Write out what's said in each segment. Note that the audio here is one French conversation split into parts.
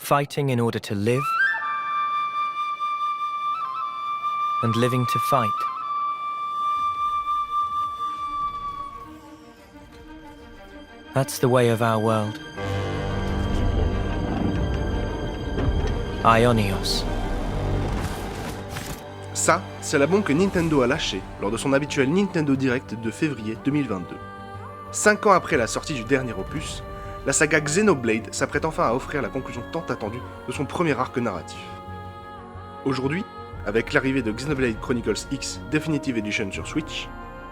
fighting in order to live, and living to fight. That's the way of our world. Aionios. Ça, c'est la bombe que Nintendo a lâchée lors de son habituel Nintendo Direct de février 2022. 5 ans après la sortie du dernier opus, la saga Xenoblade s'apprête enfin à offrir la conclusion tant attendue de son premier arc narratif. Aujourd'hui, avec l'arrivée de Xenoblade Chronicles X Definitive Edition sur Switch,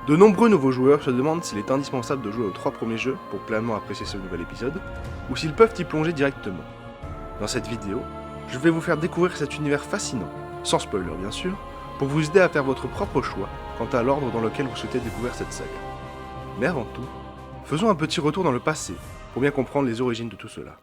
de nombreux nouveaux joueurs se demandent s'il est indispensable de jouer aux 3 premiers jeux pour pleinement apprécier ce nouvel épisode, ou s'ils peuvent y plonger directement. Dans cette vidéo, je vais vous faire découvrir cet univers fascinant, sans spoiler bien sûr, pour vous aider à faire votre propre choix quant à l'ordre dans lequel vous souhaitez découvrir cette saga. Mais avant tout, faisons un petit retour dans le passé, pour bien comprendre les origines de tout cela.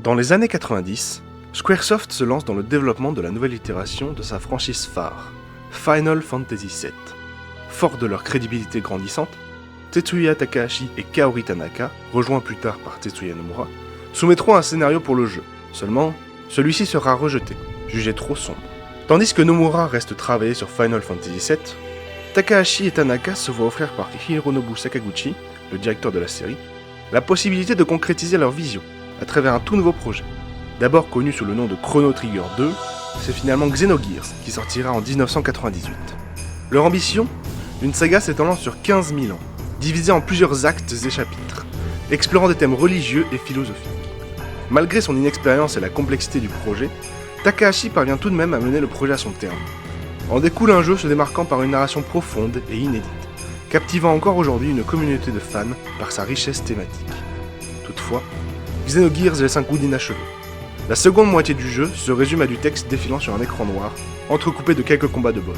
Dans les années 90, Squaresoft se lance dans le développement de la nouvelle itération de sa franchise phare, Final Fantasy VII. Forts de leur crédibilité grandissante, Tetsuya Takahashi et Kaori Tanaka, rejoints plus tard par Tetsuya Nomura, soumettront un scénario pour le jeu. Seulement, celui-ci sera rejeté, jugé trop sombre. Tandis que Nomura reste travailler sur Final Fantasy VII, Takahashi et Tanaka se voient offrir par Hironobu Sakaguchi, le directeur de la série, la possibilité de concrétiser leur vision à travers un tout nouveau projet. D'abord connu sous le nom de Chrono Trigger 2, c'est finalement Xenogears qui sortira en 1998. Leur ambition, une saga s'étendant sur 15 000 ans, divisée en plusieurs actes et chapitres, explorant des thèmes religieux et philosophiques. Malgré son inexpérience et la complexité du projet, Takahashi parvient tout de même à mener le projet à son terme. En découle un jeu se démarquant par une narration profonde et inédite, captivant encore aujourd'hui une communauté de fans par sa richesse thématique. Toutefois, Xenogears laisse un goût d'inachevé. La seconde moitié du jeu se résume à du texte défilant sur un écran noir, entrecoupé de quelques combats de boss.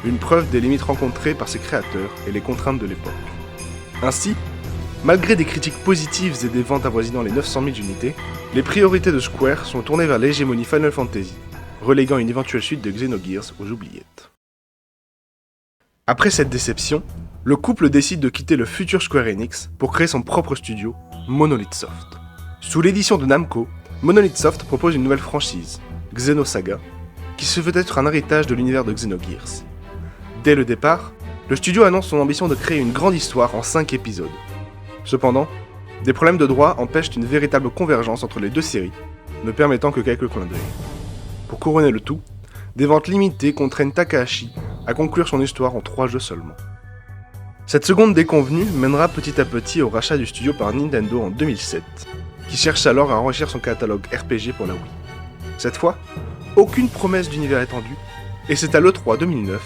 Une preuve des limites rencontrées par ses créateurs et les contraintes de l'époque. Ainsi, malgré des critiques positives et des ventes avoisinant les 900 000 unités, les priorités de Square sont tournées vers l'hégémonie Final Fantasy, reléguant une éventuelle suite de Xenogears aux oubliettes. Après cette déception, le couple décide de quitter le futur Square Enix pour créer son propre studio, Monolith Soft. Sous l'édition de Namco, Monolith Soft propose une nouvelle franchise, Xenosaga, qui se veut être un héritage de l'univers de Xenogears. Dès le départ, le studio annonce son ambition de créer une grande histoire en 5 épisodes. Cependant, des problèmes de droit empêchent une véritable convergence entre les deux séries, ne permettant que quelques clins d'œil. Pour couronner le tout, des ventes limitées contraignent Takahashi à conclure son histoire en 3 jeux seulement. Cette seconde déconvenue mènera petit à petit au rachat du studio par Nintendo en 2007, qui cherche alors à enrichir son catalogue RPG pour la Wii. Cette fois, aucune promesse d'univers étendu, et c'est à l'E3 2009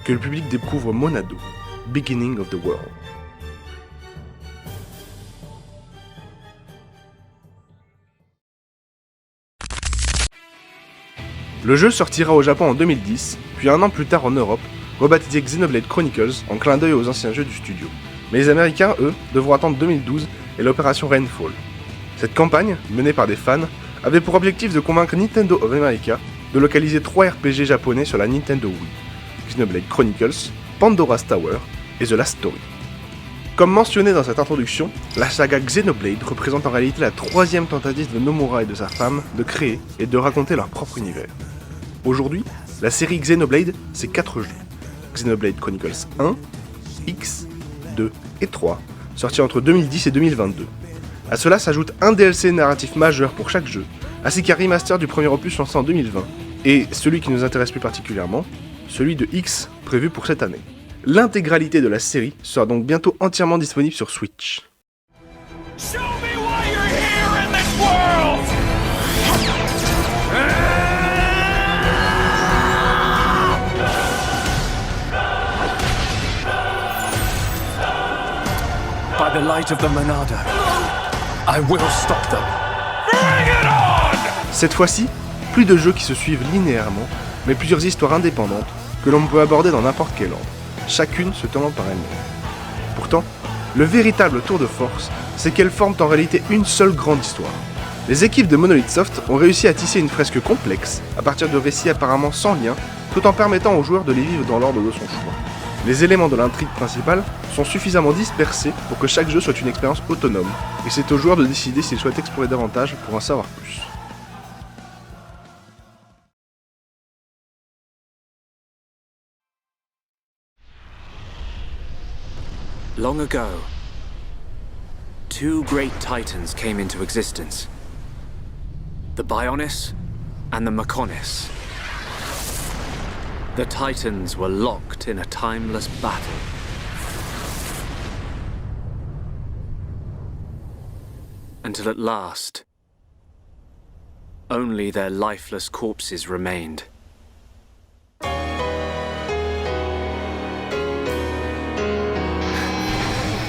que le public découvre Monado, Beginning of the World. Le jeu sortira au Japon en 2010, puis un an plus tard en Europe, rebaptisé Xenoblade Chronicles en clin d'œil aux anciens jeux du studio. Mais les Américains, eux, devront attendre 2012 et l'opération Rainfall. Cette campagne, menée par des fans, avait pour objectif de convaincre Nintendo of America de localiser 3 RPG japonais sur la Nintendo Wii, Xenoblade Chronicles, Pandora's Tower et The Last Story. Comme mentionné dans cette introduction, la saga Xenoblade représente en réalité la 3e tentative de Nomura et de sa femme de créer et de raconter leur propre univers. Aujourd'hui, la série Xenoblade, c'est 4 jeux. Xenoblade Chronicles 1, X, 2 et 3, sortis entre 2010 et 2022. À cela s'ajoute un DLC narratif majeur pour chaque jeu, ainsi qu'un remaster du premier opus lancé en 2020, et celui qui nous intéresse plus particulièrement, celui de X, prévu pour cette année. L'intégralité de la série sera donc bientôt entièrement disponible sur Switch. Show me why you're here in this world! By the the light of the Monado, I will stop them. Bring it on! Cette fois-ci, plus de jeux qui se suivent linéairement, mais plusieurs histoires indépendantes que l'on peut aborder dans n'importe quel ordre, chacune se tenant par elle-même. Pourtant, le véritable tour de force, c'est qu'elles forment en réalité une seule grande histoire. Les équipes de Monolith Soft ont réussi à tisser une fresque complexe, à partir de récits apparemment sans lien, tout en permettant aux joueurs de les vivre dans l'ordre de son choix. Les éléments de l'intrigue principale sont suffisamment dispersés pour que chaque jeu soit une expérience autonome, et c'est aux joueurs de décider s'ils souhaitent explorer davantage pour en savoir plus. Long ago, two great titans came into existence. The Bionis and the Mechonis. The titans were locked in a timeless battle. Until at last, only their lifeless corpses remained.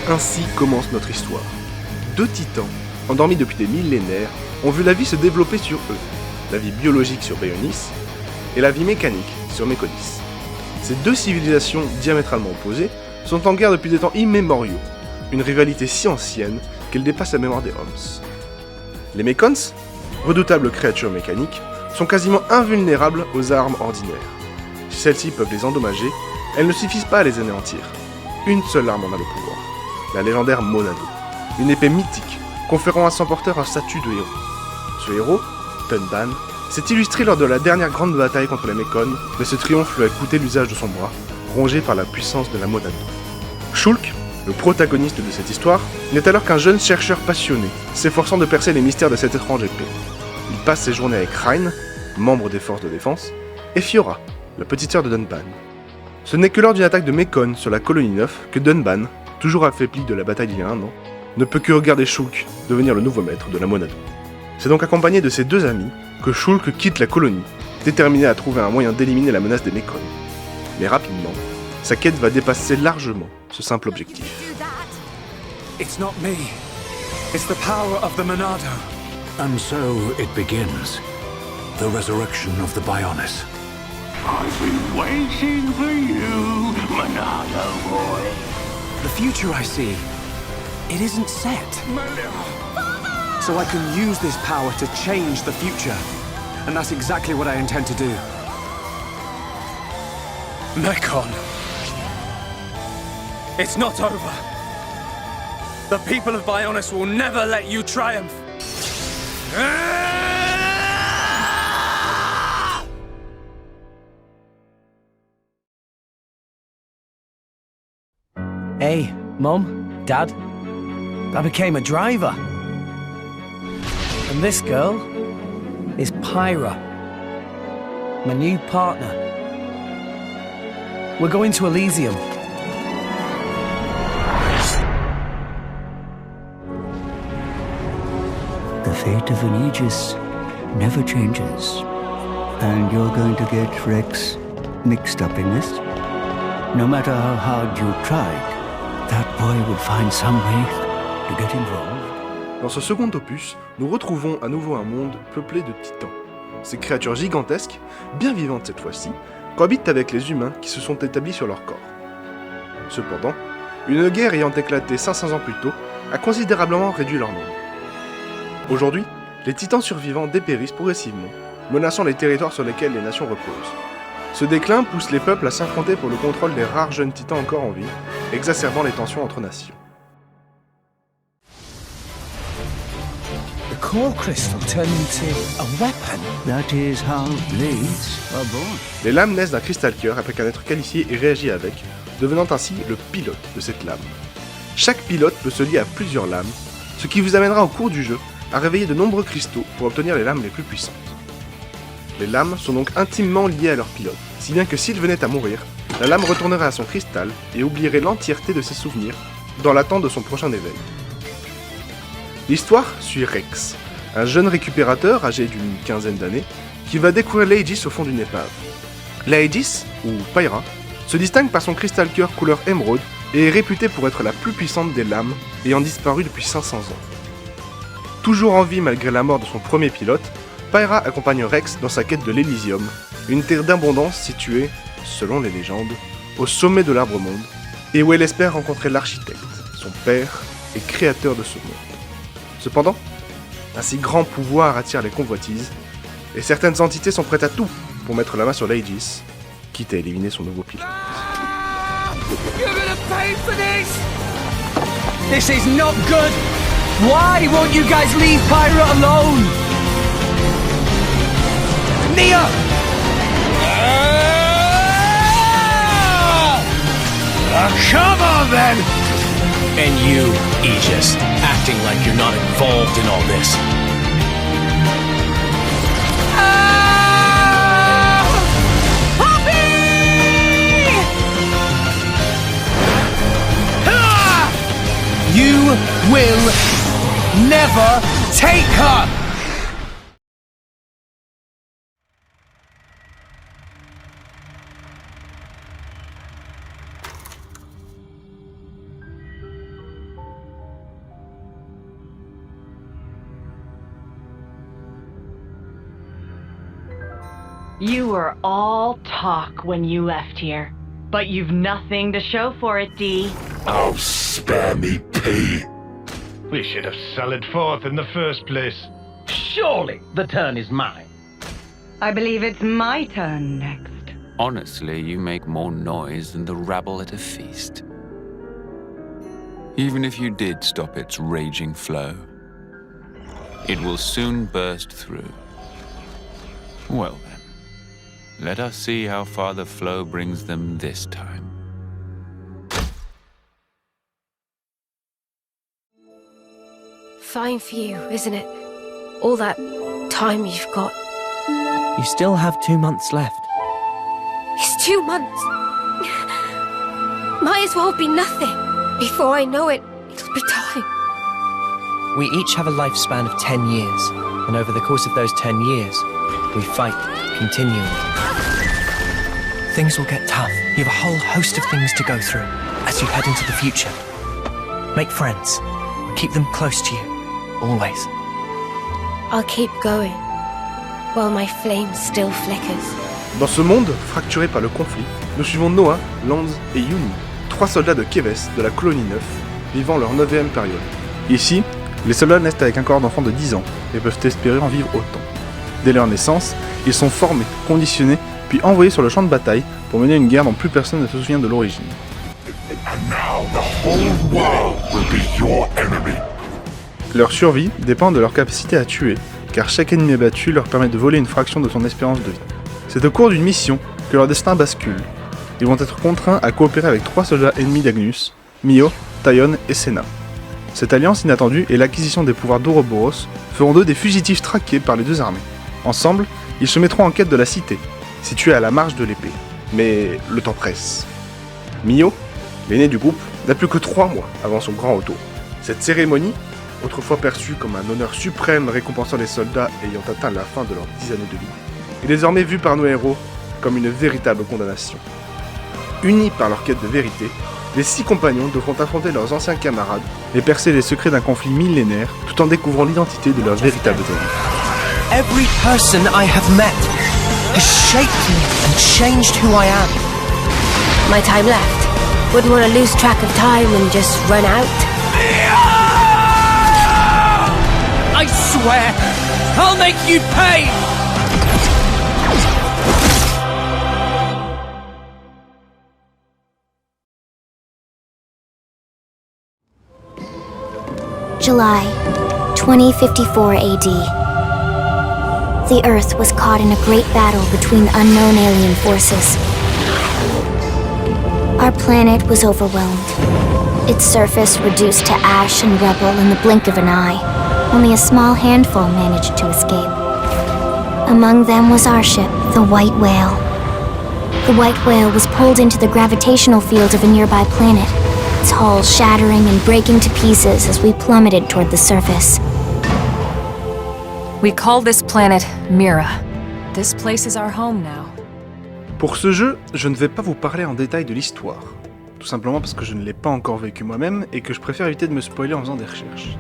Ainsi commence notre histoire. Deux titans, endormis depuis des millénaires, ont vu la vie se développer sur eux. La vie biologique sur Bionis et la vie mécanique sur Mechonis. Ces deux civilisations diamétralement opposées sont en guerre depuis des temps immémoriaux, une rivalité si ancienne qu'elle dépasse la mémoire des Homs. Les Mechons, redoutables créatures mécaniques, sont quasiment invulnérables aux armes ordinaires. Si celles-ci peuvent les endommager, elles ne suffisent pas à les anéantir. Une seule arme en a le pouvoir, la légendaire Monado, une épée mythique, conférant à son porteur un statut de héros. Ce héros, Dunban, s'est illustré lors de la dernière grande bataille contre les Mechons, mais ce triomphe lui a coûté l'usage de son bras, rongé par la puissance de la Monado. Shulk, le protagoniste de cette histoire, n'est alors qu'un jeune chercheur passionné, s'efforçant de percer les mystères de cette étrange épée. Il passe ses journées avec Rein, membre des forces de défense, et Fiora, la petite sœur de Dunban. Ce n'est que lors d'une attaque de Mechon sur la colonie 9 que Dunban, toujours affaibli de la bataille d'il y a un an, ne peut que regarder Shulk devenir le nouveau maître de la Monado. C'est donc accompagné de ses deux amis que Shulk quitte la colonie, déterminé à trouver un moyen d'éliminer la menace des Mechons. Mais rapidement, sa quête va dépasser largement ce simple objectif. It's not me. It's the power of the Monado. And so it begins. The resurrection of the Bionis. I've been waiting for you, Monado boy. The future I see, it isn't set. So I can use this power to change the future. And that's exactly what I intend to do. Mechon. It's not over. The people of Bionis will never let you triumph. Hey, Mum, Dad. I became a driver. And this girl is Pyra, my new partner. We're going to Elysium. The fate of an Aegis never changes. And you're going to get Rex mixed up in this? No matter how hard you tried, that boy would find some way to get involved. Dans ce second opus, nous retrouvons à nouveau un monde peuplé de titans. Ces créatures gigantesques, bien vivantes cette fois-ci, cohabitent avec les humains qui se sont établis sur leur corps. Cependant, une guerre ayant éclaté 500 ans plus tôt a considérablement réduit leur nombre. Aujourd'hui, les titans survivants dépérissent progressivement, menaçant les territoires sur lesquels les nations reposent. Ce déclin pousse les peuples à s'affronter pour le contrôle des rares jeunes titans encore en vie, exacerbant les tensions entre nations. The core crystal turned into a weapon. That is how blades are born. Les lames naissent d'un cristal cœur après qu'un être qualifié ait réagi avec, devenant ainsi le pilote de cette lame. Chaque pilote peut se lier à plusieurs lames, ce qui vous amènera au cours du jeu à réveiller de nombreux cristaux pour obtenir les lames les plus puissantes. Les lames sont donc intimement liées à leur pilote, si bien que s'il venait à mourir, la lame retournerait à son cristal et oublierait l'entièreté de ses souvenirs dans l'attente de son prochain éveil. L'histoire suit Rex, un jeune récupérateur âgé d'une quinzaine d'années, qui va découvrir l'Aegis au fond d'une épave. L'Aegis, ou Pyra, se distingue par son cristal cœur couleur émeraude et est réputée pour être la plus puissante des lames, ayant disparu depuis 500 ans. Toujours en vie malgré la mort de son premier pilote, Pyra accompagne Rex dans sa quête de l'Elysium, une terre d'abondance située, selon les légendes, au sommet de l'Arbre-Monde, et où elle espère rencontrer l'architecte, son père et créateur de ce monde. Cependant, un si grand pouvoir attire les convoitises, et certaines entités sont prêtes à tout pour mettre la main sur l'Aegis, quitte à éliminer son nouveau pilote. You're gonna pay for this! This is not good! Why won't you guys leave Pyra alone? Nia! Come on then! And you, Aegis, acting like you're not involved in all this. You will never take her! You were all talk when you left here, but you've nothing to show for it, Dee. Oh, spare me, P. We should have sallied forth in the first place. Surely the turn is mine. I believe it's my turn next. Honestly, you make more noise than the rabble at a feast. Even if you did stop its raging flow, it will soon burst through. Well then, let us see how far the flow brings them this time. Fine for you, isn't it? All that time you've got. You still have 2 months left. It's 2 months. Might as well be nothing. Before I know it, it'll be time. We each have a lifespan of 10 years, and over the course of those 10 years, we fight continually. Things will get tough. You have a whole host of things to go through as you head into the future. Make friends. Keep them close to you, always. I'll keep going, while my flame still flickers. Dans ce monde, fracturé par le conflit, nous suivons Noah, Lance et Yuni, 3 soldats de Keves de la colonie 9, vivant leur 9e période. Ici, les soldats naissent avec un corps d'enfant de 10 ans et peuvent espérer en vivre autant. Dès leur naissance, ils sont formés, conditionnés, puis envoyés sur le champ de bataille pour mener une guerre dont plus personne ne se souvient de l'origine. Leur survie dépend de leur capacité à tuer, car chaque ennemi abattu leur permet de voler une fraction de son espérance de vie. C'est au cours d'une mission que leur destin bascule. Ils vont être contraints à coopérer avec 3 soldats ennemis d'Agnus, Mio, Taion et Senna. Cette alliance inattendue et l'acquisition des pouvoirs d'Ouroboros feront d'eux des fugitifs traqués par les 2 armées. Ensemble, ils se mettront en quête de la cité, située à la marge de l'épée. Mais le temps presse. Mio, l'aîné du groupe, n'a plus que 3 mois avant son grand retour. Cette cérémonie, autrefois perçue comme un honneur suprême récompensant les soldats ayant atteint la fin de leurs 10 années de vie, est désormais vue par nos héros comme une véritable condamnation. Unis par leur quête de vérité, les 6 compagnons devront affronter leurs anciens camarades et percer les secrets d'un conflit millénaire tout en découvrant l'identité de leur véritable terreur. Every person I have met has shaped me and changed who I am. My time left. Wouldn't want to lose track of time and just run out. I swear, I'll make you pay! July 2054 AD. The Earth was caught in a great battle between unknown alien forces. Our planet was overwhelmed. Its surface reduced to ash and rubble in the blink of an eye. Only a small handful managed to escape. Among them was our ship, the White Whale. The White Whale was pulled into the gravitational field of a nearby planet, its hull shattering and breaking to pieces as we plummeted toward the surface. We call this planet Mira. This place is our home now. Pour ce jeu, je ne vais pas vous parler en détail de l'histoire. tout simplement parce que je ne l'ai pas encore vécu moi-même et que je préfère éviter de me spoiler en faisant des recherches.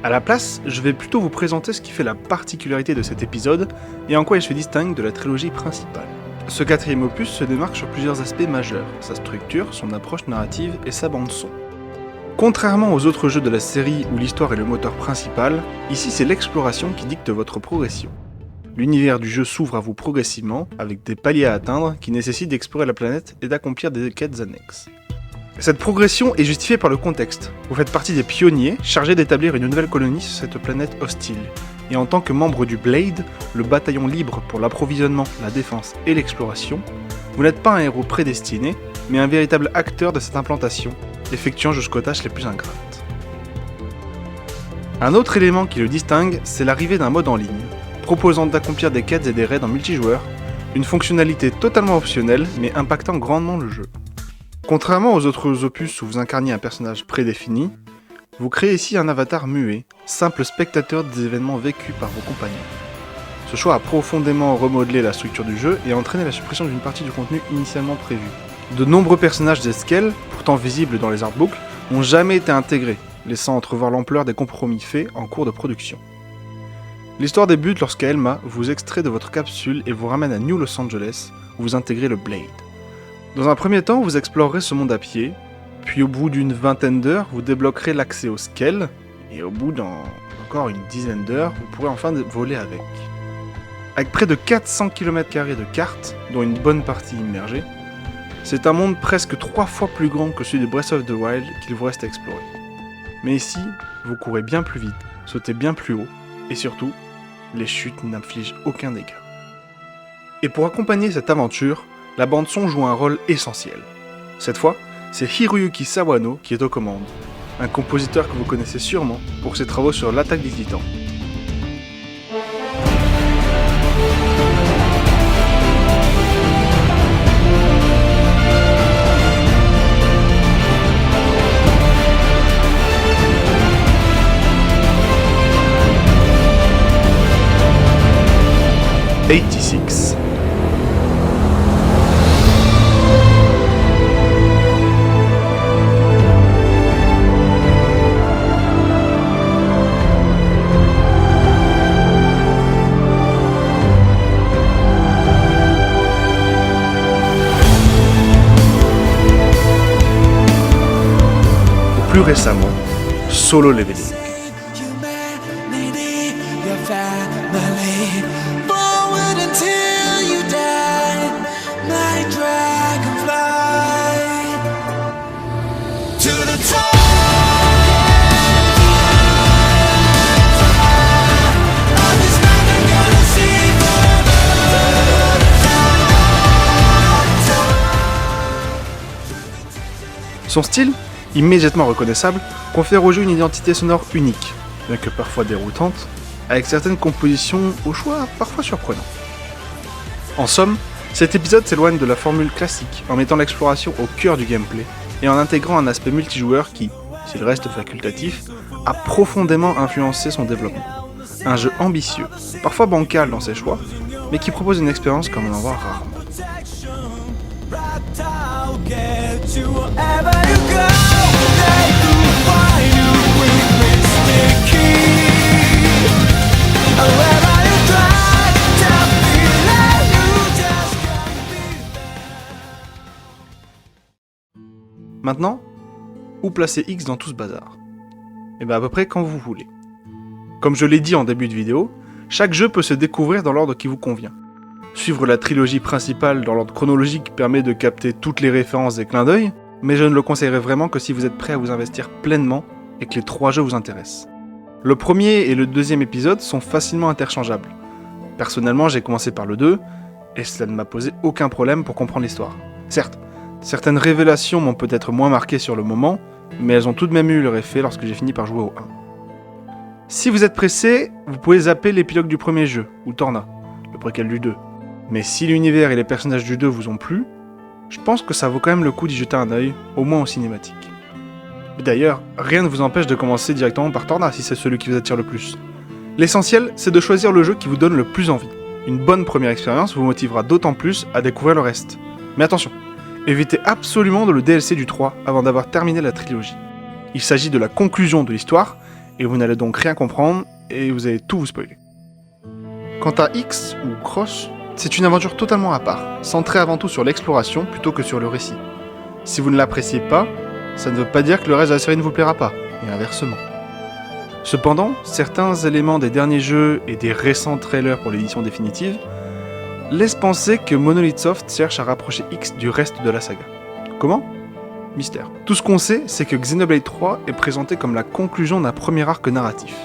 A la place, je vais plutôt vous présenter ce qui fait la particularité de cet épisode et en quoi il se distingue de la trilogie principale. Ce 4e opus se démarque sur plusieurs aspects majeurs, sa structure, son approche narrative et sa bande-son. Contrairement aux autres jeux de la série où l'histoire est le moteur principal, ici c'est l'exploration qui dicte votre progression. L'univers du jeu s'ouvre à vous progressivement, avec des paliers à atteindre qui nécessitent d'explorer la planète et d'accomplir des quêtes annexes. Cette progression est justifiée par le contexte. Vous faites partie des pionniers chargés d'établir une nouvelle colonie sur cette planète hostile. Et en tant que membre du Blade, le bataillon libre pour l'approvisionnement, la défense et l'exploration, vous n'êtes pas un héros prédestiné, mais un véritable acteur de cette implantation, effectuant jusqu'aux tâches les plus ingrates. Un autre élément qui le distingue, c'est l'arrivée d'un mode en ligne, proposant d'accomplir des quêtes et des raids en multijoueur, une fonctionnalité totalement optionnelle mais impactant grandement le jeu. Contrairement aux autres opus où vous incarniez un personnage prédéfini, vous créez ici un avatar muet, simple spectateur des événements vécus par vos compagnons. Ce choix a profondément remodelé la structure du jeu et entraîné la suppression d'une partie du contenu initialement prévu. De nombreux personnages des Skell, pourtant visibles dans les artbooks, n'ont jamais été intégrés, laissant entrevoir l'ampleur des compromis faits en cours de production. L'histoire débute lorsqu'Elma vous extrait de votre capsule et vous ramène à New Los Angeles, où vous intégrez le Blade. Dans un premier temps, vous explorerez ce monde à pied, puis au bout d'une vingtaine d'heures, vous débloquerez l'accès au Skell, et au bout d'encore une dizaine d'heures, vous pourrez enfin voler avec. Avec près de 400 km² de cartes, dont une bonne partie immergée, c'est un monde presque 3 fois plus grand que celui de Breath of the Wild qu'il vous reste à explorer. Mais ici, vous courez bien plus vite, sautez bien plus haut, et surtout, les chutes n'infligent aucun dégât. Et pour accompagner cette aventure, la bande-son joue un rôle essentiel. Cette fois, c'est Hiroyuki Sawano qui est aux commandes, un compositeur que vous connaissez sûrement pour ses travaux sur l'Attaque des Titans. '86. Plus récemment, Solo Leveling. Son style, immédiatement reconnaissable, confère au jeu une identité sonore unique, bien que parfois déroutante, avec certaines compositions au choix parfois surprenants. En somme, cet épisode s'éloigne de la formule classique en mettant l'exploration au cœur du gameplay et en intégrant un aspect multijoueur qui, s'il reste facultatif, a profondément influencé son développement. Un jeu ambitieux, parfois bancal dans ses choix, mais qui propose une expérience comme on en voit rarement. Maintenant, où placer X dans tout ce bazar ? Et bien à peu près quand vous voulez. Comme je l'ai dit en début de vidéo, chaque jeu peut se découvrir dans l'ordre qui vous convient. Suivre la trilogie principale dans l'ordre chronologique permet de capter toutes les références et clins d'œil, mais je ne le conseillerais vraiment que si vous êtes prêt à vous investir pleinement et que les 3 jeux vous intéressent. Le premier et le deuxième épisode sont facilement interchangeables. Personnellement, j'ai commencé par le 2, et cela ne m'a posé aucun problème pour comprendre l'histoire. Certes, certaines révélations m'ont peut-être moins marqué sur le moment, mais elles ont tout de même eu leur effet lorsque j'ai fini par jouer au 1. Si vous êtes pressé, vous pouvez zapper l'épilogue du premier jeu, ou Torna, le préquel du 2. Mais si l'univers et les personnages du 2 vous ont plu, je pense que ça vaut quand même le coup d'y jeter un œil, au moins aux cinématiques. D'ailleurs, rien ne vous empêche de commencer directement par Torna si c'est celui qui vous attire le plus. L'essentiel, c'est de choisir le jeu qui vous donne le plus envie. Une bonne première expérience vous motivera d'autant plus à découvrir le reste. Mais attention, Évitez absolument de le DLC du 3 avant d'avoir terminé la trilogie. Il s'agit de la conclusion de l'histoire, et vous n'allez donc rien comprendre, et vous allez tout vous spoiler. Quant à X, ou Cross, c'est une aventure totalement à part, centrée avant tout sur l'exploration plutôt que sur le récit. Si vous ne l'appréciez pas, ça ne veut pas dire que le reste de la série ne vous plaira pas, et inversement. Cependant, certains éléments des derniers jeux et des récents trailers pour l'édition définitive laissent penser que Monolith Soft cherche à rapprocher X du reste de la saga. Comment ? Mystère. Tout ce qu'on sait, c'est que Xenoblade 3 est présenté comme la conclusion d'un premier arc narratif.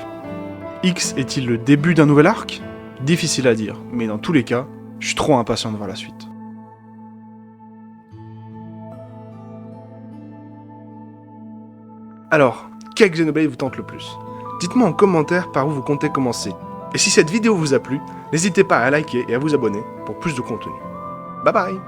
X est-il le début d'un nouvel arc ? Difficile à dire, mais dans tous les cas, je suis trop impatient de voir la suite. Alors, quel Xenoblade vous tente le plus ? Dites-moi en commentaire par où vous comptez commencer. Et si cette vidéo vous a plu, n'hésitez pas à liker et à vous abonner pour plus de contenu. Bye bye!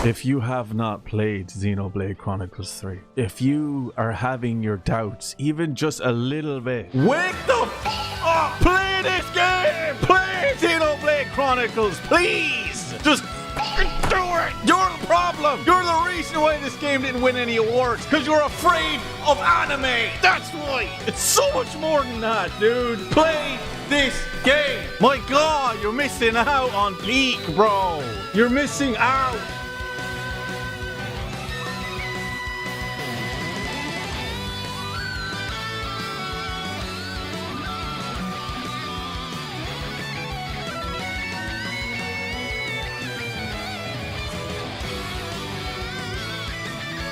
If you have not played Xenoblade Chronicles 3, if you are having your doubts, even just a little bit, wake the f up! Play this game! Play Xenoblade Chronicles, please! Just do it! You're the problem! You're the reason why this game didn't win any awards, because you're afraid of anime! That's why! It's so much more than that, dude! Play this game! My god, you're missing out on peak, bro! You're missing out!